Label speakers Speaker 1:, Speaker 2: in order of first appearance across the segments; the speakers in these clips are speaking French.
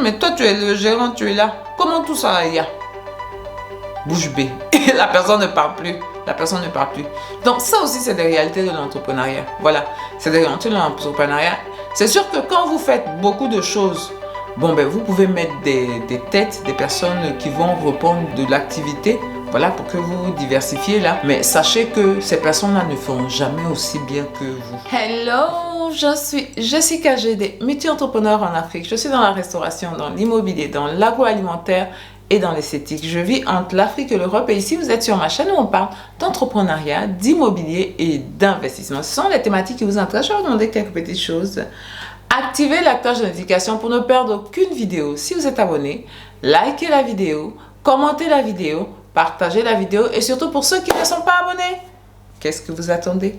Speaker 1: mais toi, tu es le gérant, tu es là. Comment tout ça, il y a? Bouche bée. Et la personne ne parle plus. La personne ne parle plus. Donc, ça aussi, c'est des réalités de l'entrepreneuriat. Voilà. C'est des réalités de l'entrepreneuriat. C'est sûr que quand vous faites beaucoup de choses, bon, ben, vous pouvez mettre des têtes, des personnes qui vont reprendre de l'activité. Voilà, pour que vous diversifiez là. Mais sachez que ces personnes-là ne feront jamais aussi bien que vous. Hello, je suis Jessica GD, multi-entrepreneur en Afrique. Je suis dans la restauration, dans l'immobilier, dans l'agroalimentaire et dans l'esthétique. Je vis entre l'Afrique et l'Europe et ici vous êtes sur ma chaîne où on parle d'entrepreneuriat, d'immobilier et d'investissement. Ce sont les thématiques qui vous intéressent. Je vais vous demander quelques petites choses. Activez la cloche de notification pour ne perdre aucune vidéo. Si vous êtes abonné, likez la vidéo, commentez la vidéo, partagez la vidéo et surtout pour ceux qui ne sont pas abonnés, qu'est-ce que vous attendez?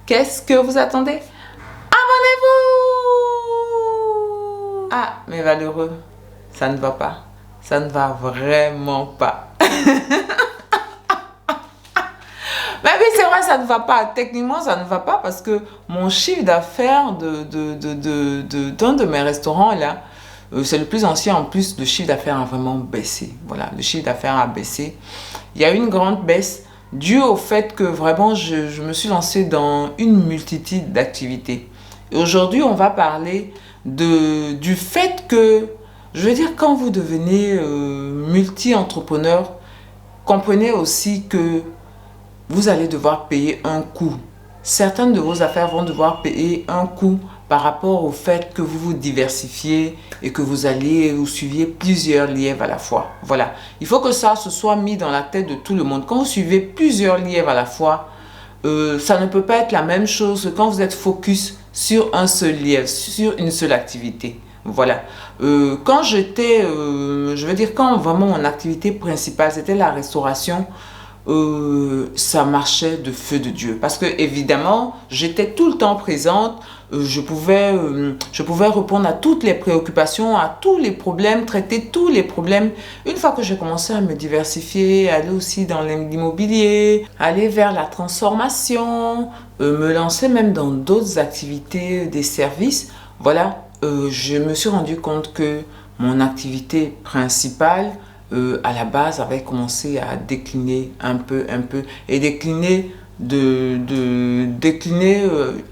Speaker 1: Qu'est-ce que vous attendez? Abonnez-vous! Ah, mais malheureux, ça ne va pas. Ça ne va vraiment pas. Mais oui, c'est vrai, ça ne va pas. Techniquement, ça ne va pas parce que mon chiffre d'affaires d'un de mes restaurants, là, c'est le plus ancien en plus, le chiffre d'affaires a vraiment baissé. Voilà, le chiffre d'affaires a baissé. Il y a eu une grande baisse due au fait que vraiment, je me suis lancée dans une multitude d'activités. Et aujourd'hui, on va parler du fait que, je veux dire, quand vous devenez multi-entrepreneur, comprenez aussi que vous allez devoir payer un coût. Certaines de vos affaires vont devoir payer un coût par rapport au fait que vous vous diversifiez et que vous suiviez plusieurs lièvres à la fois. Voilà. Il faut que ça se soit mis dans la tête de tout le monde. Quand vous suivez plusieurs lièvres à la fois, ça ne peut pas être la même chose que quand vous êtes focus sur un seul lièvre, sur une seule activité. Voilà. Quand j'étais, je veux dire, quand vraiment mon activité principale, c'était la restauration, ça marchait de feu de Dieu. Parce que, évidemment, j'étais tout le temps présente. Je pouvais répondre à toutes les préoccupations, à tous les problèmes, traiter tous les problèmes. Une fois que j'ai commencé à me diversifier, aller aussi dans l'immobilier, aller vers la transformation, me lancer même dans d'autres activités, des services, voilà, je me suis rendu compte que mon activité principale, à la base, avait commencé à décliner un peu, et décliner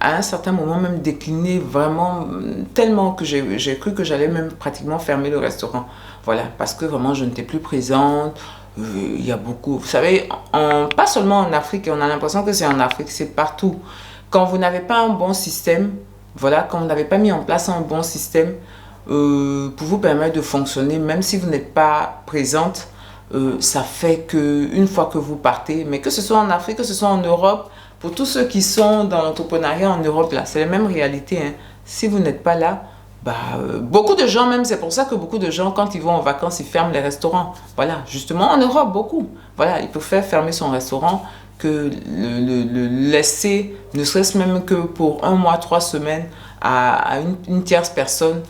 Speaker 1: à un certain moment, même décliner vraiment tellement que j'ai cru que j'allais même pratiquement fermer le restaurant. Voilà, parce que vraiment je n'étais plus présente. Il y a beaucoup, vous savez, pas seulement en Afrique, on a l'impression que c'est en Afrique, c'est partout. Quand vous n'avez pas un bon système, voilà, quand vous n'avez pas mis en place un bon système pour vous permettre de fonctionner, même si vous n'êtes pas présente, ça fait que une fois que vous partez, mais que ce soit en Afrique, que ce soit en Europe, pour tous ceux qui sont dans l'entrepreneuriat en Europe, là, c'est la même réalité. Hein. Si vous n'êtes pas là, beaucoup de gens même, c'est pour ça que beaucoup de gens, quand ils vont en vacances, ils ferment les restaurants. Voilà, justement en Europe, beaucoup. Voilà, ils préfèrent fermer son restaurant que le laisser, ne serait-ce même que pour 1 mois, 3 semaines, à une tierce personne,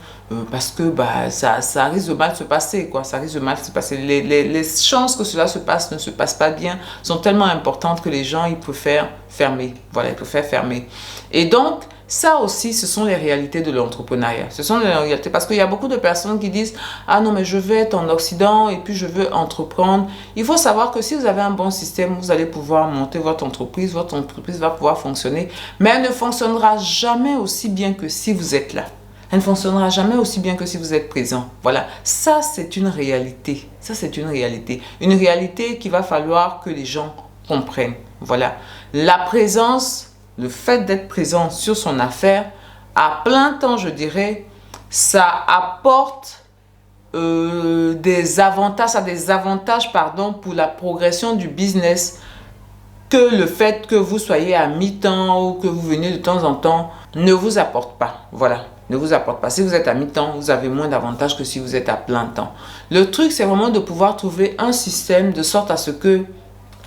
Speaker 1: parce que ça risque de mal se passer, quoi. Ça risque de mal se passer. Les chances que cela se passe ne se passe pas bien sont tellement importantes que les gens, ils préfèrent fermer. Voilà, ils préfèrent fermer. Et donc, ça aussi, ce sont les réalités de l'entrepreneuriat. Ce sont les réalités parce qu'il y a beaucoup de personnes qui disent « Ah non, mais je vais être en Occident et puis je veux entreprendre. » Il faut savoir que si vous avez un bon système, vous allez pouvoir monter votre entreprise va pouvoir fonctionner, mais elle ne fonctionnera jamais aussi bien que si vous êtes là. Elle ne fonctionnera jamais aussi bien que si vous êtes présent. Voilà, ça c'est une réalité. Ça c'est une réalité. Une réalité qu'il va falloir que les gens comprennent. Voilà, la présence, le fait d'être présent sur son affaire, à plein temps je dirais, ça apporte des avantages, pour la progression du business que le fait que vous soyez à mi-temps ou que vous venez de temps en temps ne vous apporte pas. Voilà, ne vous apporte pas. Si vous êtes à mi-temps, vous avez moins d'avantages que si vous êtes à plein temps. Le truc, c'est vraiment de pouvoir trouver un système de sorte à ce que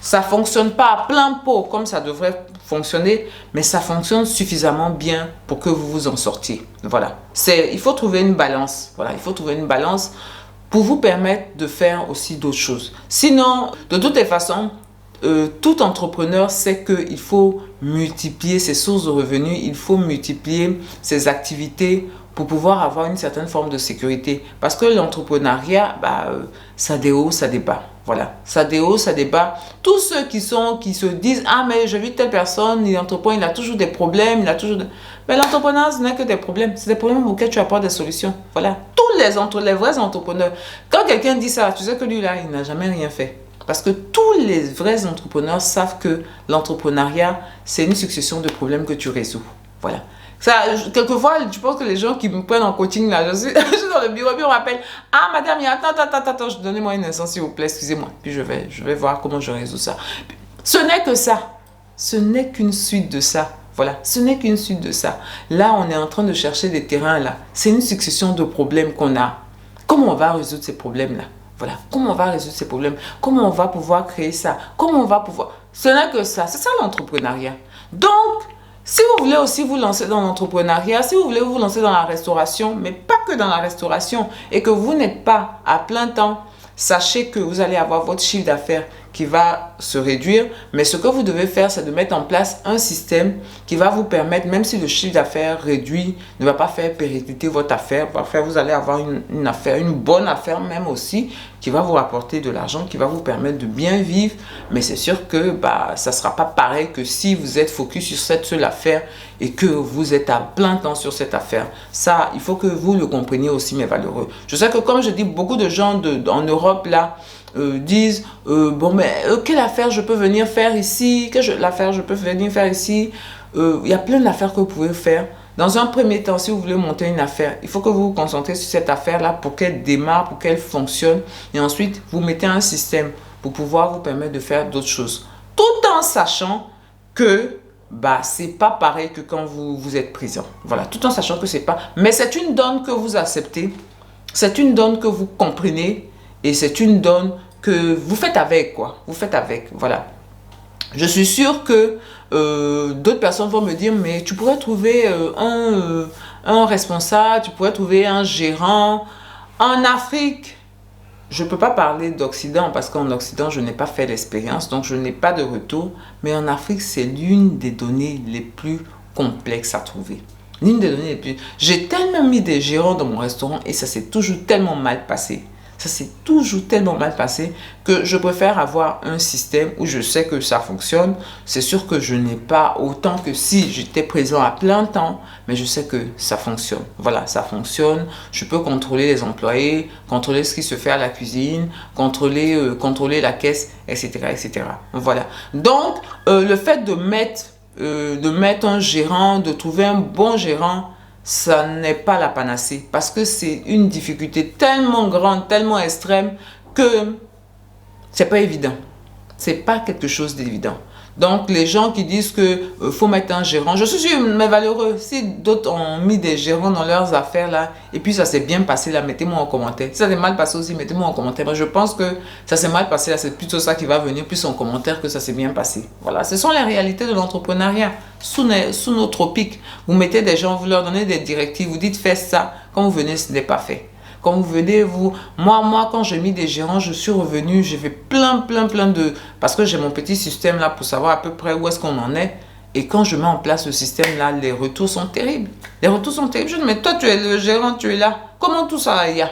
Speaker 1: ça ne fonctionne pas à plein pot comme ça devrait fonctionner, mais ça fonctionne suffisamment bien pour que vous vous en sortiez. Voilà. Il faut trouver une balance. Voilà, il faut trouver une balance pour vous permettre de faire aussi d'autres choses. Sinon, de toutes les façons, tout entrepreneur sait qu'il faut multiplier ses sources de revenus, il faut multiplier ses activités pour pouvoir avoir une certaine forme de sécurité. Parce que l'entrepreneuriat, ça a des hauts, ça a des bas. Voilà, ça a des hauts, ça a des bas. Tous ceux qui se disent, ah mais j'ai vu telle personne, il entreprend, il a toujours des problèmes, il a toujours... Mais l'entrepreneuriat, ce n'est que des problèmes. C'est des problèmes auxquels tu apportes des solutions. Voilà, tous les vrais entrepreneurs. Quand quelqu'un dit ça, tu sais que lui là, il n'a jamais rien fait. Parce que tous les vrais entrepreneurs savent que l'entrepreneuriat, c'est une succession de problèmes que tu résous. Voilà. Ça, quelquefois, je pense que les gens qui me prennent en coaching, là, je suis dans le bureau, puis on m'appelle, ah madame, attends, donnez-moi une instant s'il vous plaît, excusez-moi. Puis je vais voir comment je résous ça. Ce n'est que ça. Ce n'est qu'une suite de ça. Voilà, ce n'est qu'une suite de ça. Là, on est en train de chercher des terrains, là. C'est une succession de problèmes qu'on a. Comment on va résoudre ces problèmes-là? Voilà, comment on va résoudre ces problèmes? Comment on va pouvoir créer ça? Comment on va pouvoir... Ce n'est que ça, c'est ça l'entrepreneuriat. Donc, si vous voulez aussi vous lancer dans l'entrepreneuriat, si vous voulez vous lancer dans la restauration, mais pas que dans la restauration, et que vous n'êtes pas à plein temps, sachez que vous allez avoir votre chiffre d'affaires qui va se réduire, mais ce que vous devez faire, c'est de mettre en place un système qui va vous permettre, même si le chiffre d'affaires réduit, ne va pas faire péricliter votre affaire, vous allez avoir une affaire, une bonne affaire même aussi, qui va vous rapporter de l'argent, qui va vous permettre de bien vivre, mais c'est sûr que ça ne sera pas pareil que si vous êtes focus sur cette seule affaire et que vous êtes à plein temps sur cette affaire. Ça, il faut que vous le compreniez aussi, mes valeureux. Je sais que comme je dis, beaucoup de gens en Europe, là, disent bon mais quelle affaire je peux venir faire ici, l'affaire je peux venir faire ici. Il y a plein d'affaires que vous pouvez faire. Dans un premier temps, si vous voulez monter une affaire, il faut que vous vous concentrez sur cette affaire là pour qu'elle démarre, pour qu'elle fonctionne, et ensuite vous mettez un système pour pouvoir vous permettre de faire d'autres choses, tout en sachant que c'est pas pareil que quand vous êtes présent. Voilà, tout en sachant que c'est pas, mais c'est une donne que vous acceptez, c'est une donne que vous comprenez. Et c'est une donne que vous faites avec, quoi. Vous faites avec, voilà. Je suis sûre que d'autres personnes vont me dire, mais tu pourrais trouver un responsable, tu pourrais trouver un gérant. En Afrique, je ne peux pas parler d'Occident parce qu'en Occident, je n'ai pas fait l'expérience, donc je n'ai pas de retour. Mais en Afrique, c'est l'une des données les plus complexes à trouver. L'une des données les plus... J'ai tellement mis des gérants dans mon restaurant et ça s'est toujours tellement mal passé. Ça s'est toujours tellement mal passé que je préfère avoir un système où je sais que ça fonctionne. C'est sûr que je n'ai pas autant que si j'étais présent à plein temps, mais je sais que ça fonctionne. Voilà, ça fonctionne. Je peux contrôler les employés, contrôler ce qui se fait à la cuisine, contrôler la caisse, etc., etc. Voilà. Donc, le fait de mettre un gérant, de trouver un bon gérant, ça n'est pas la panacée parce que c'est une difficulté tellement grande, tellement extrême que c'est pas évident. C'est pas quelque chose d'évident. Donc, les gens qui disent que faut mettre un gérant, je suis sûr, mais malheureux, si d'autres ont mis des gérants dans leurs affaires là, et puis ça s'est bien passé là, mettez-moi en commentaire. Si ça s'est mal passé aussi, mettez-moi en commentaire. Moi, je pense que ça s'est mal passé là, c'est plutôt ça qui va venir plus en commentaire que ça s'est bien passé. Voilà, ce sont les réalités de l'entrepreneuriat. Sous nos tropiques, vous mettez des gens, vous leur donnez des directives, vous dites faites ça, quand vous venez, ce n'est pas fait. Quand vous venez, moi, quand j'ai mis des gérants, je suis revenu, j'ai fait plein de... Parce que j'ai mon petit système là pour savoir à peu près où est-ce qu'on en est. Et quand je mets en place ce système là, les retours sont terribles. Les retours sont terribles. Je dis, mais toi, tu es le gérant, tu es là. Comment tout ça y a?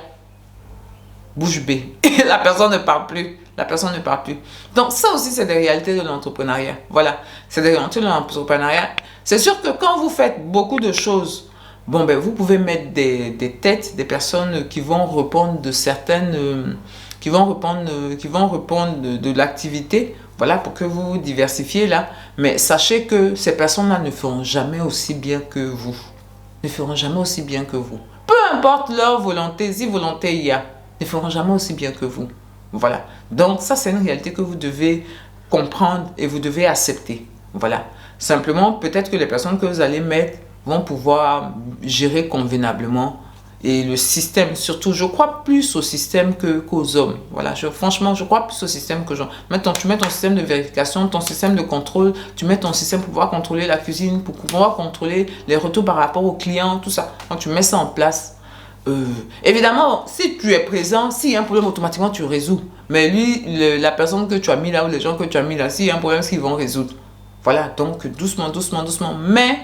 Speaker 1: Bouche bée. Et la personne ne parle plus. La personne ne parle plus. Donc, ça aussi, c'est des réalités de l'entrepreneuriat. Voilà. C'est des réalités de l'entrepreneuriat. C'est sûr que quand vous faites beaucoup de choses, bon, vous pouvez mettre des têtes, des personnes qui vont répondre de certaines, qui vont répondre de l'activité, voilà, pour que vous vous diversifiez là. Mais sachez que ces personnes-là ne feront jamais aussi bien que vous. Ne feront jamais aussi bien que vous. Peu importe leur volonté, si volonté il y a, ne feront jamais aussi bien que vous. Voilà. Donc, ça, c'est une réalité que vous devez comprendre et vous devez accepter. Voilà. Simplement, peut-être que les personnes que vous allez mettre vont pouvoir gérer convenablement. Et le système, surtout, je crois plus au système qu'aux hommes. Voilà, franchement, je crois plus au système que gens. Maintenant, tu mets ton système de vérification, ton système de contrôle, tu mets ton système pour pouvoir contrôler la cuisine, pour pouvoir contrôler les retours par rapport aux clients, tout ça. Quand tu mets ça en place, Évidemment, si tu es présent, s'il y a un problème, automatiquement tu résous. Mais lui, la personne que tu as mis là ou les gens que tu as mis là, s'il y a un problème, ils vont résoudre. Voilà, donc doucement, doucement, doucement. Mais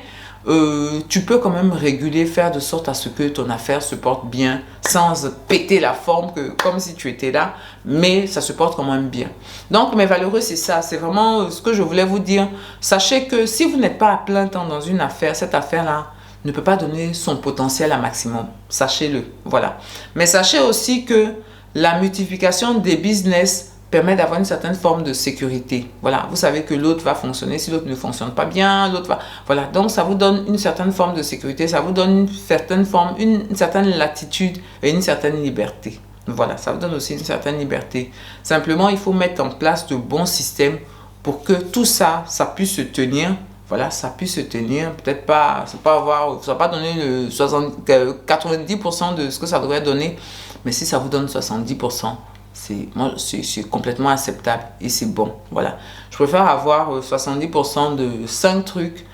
Speaker 1: tu peux quand même réguler, faire de sorte à ce que ton affaire se porte bien, sans péter la forme comme si tu étais là, mais ça se porte quand même bien. Donc mes valeureux, c'est ça, c'est vraiment ce que je voulais vous dire. Sachez que si vous n'êtes pas à plein temps dans une affaire, cette affaire-là ne peut pas donner son potentiel à maximum. Sachez-le, voilà. Mais sachez aussi que la multiplication des business permet d'avoir une certaine forme de sécurité. Voilà, vous savez que l'autre va fonctionner. Si l'autre ne fonctionne pas bien, l'autre va... Voilà, donc ça vous donne une certaine forme de sécurité, ça vous donne une certaine forme, une certaine latitude et une certaine liberté. Voilà, ça vous donne aussi une certaine liberté. Simplement, il faut mettre en place de bons systèmes pour que tout ça, ça puisse se tenir. Voilà, ça puisse se tenir. Peut-être pas, ça ne va pas donner le 90% de ce que ça devrait donner, mais si ça vous donne 70%, c'est complètement acceptable et c'est bon. Voilà, je préfère avoir 70% de 5 trucs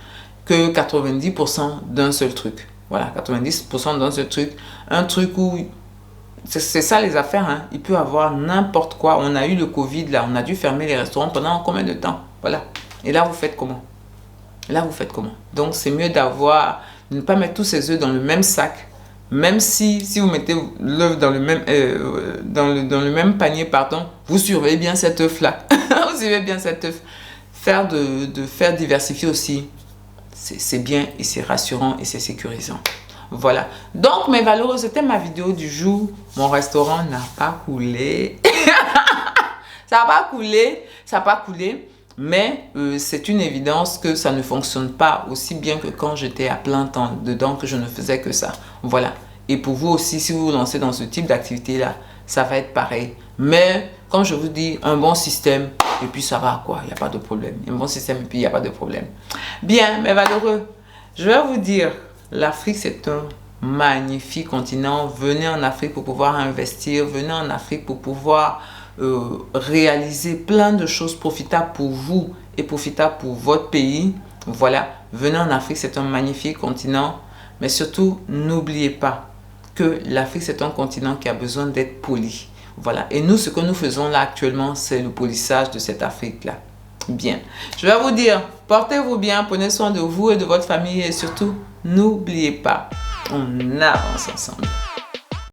Speaker 1: que 90% d'un seul truc. Voilà, 90% d'un seul truc. Un truc où c'est ça les affaires, hein. Il peut avoir n'importe quoi. On a eu le Covid là, on a dû fermer les restaurants pendant combien de temps? Voilà. Et là, vous faites comment? Là, vous faites comment? Donc, c'est mieux de ne pas mettre tous ses œufs dans le même sac. Même si vous mettez l'œuf dans le même dans le même panier, pardon, vous surveillez bien cet œuf là. Vous surveillez bien cet œuf. Faire diversifier aussi, c'est bien et c'est rassurant et c'est sécurisant. Voilà. Donc mes valeureux, c'était ma vidéo du jour. Mon restaurant n'a pas coulé. Ça n'a pas coulé, ça n'a pas coulé. Mais c'est une évidence que ça ne fonctionne pas aussi bien que quand j'étais à plein temps dedans, que je ne faisais que ça. Voilà. Et pour vous aussi, si vous vous lancez dans ce type d'activité-là, ça va être pareil. Mais, comme je vous dis, un bon système, et puis ça va quoi, il n'y a pas de problème. Un bon système, et puis il n'y a pas de problème. Bien, mes valeureux, je vais vous dire, l'Afrique, c'est un magnifique continent. Venez en Afrique pour pouvoir investir. Venez en Afrique pour pouvoir... réaliser plein de choses profitables pour vous et profitables pour votre pays. Voilà, venez en Afrique, c'est un magnifique continent. Mais surtout, n'oubliez pas que l'Afrique, c'est un continent qui a besoin d'être poli. Voilà, et nous, ce que nous faisons là actuellement, c'est le polissage de cette Afrique-là. Bien, je vais vous dire, portez-vous bien, prenez soin de vous et de votre famille et surtout, n'oubliez pas, on avance ensemble.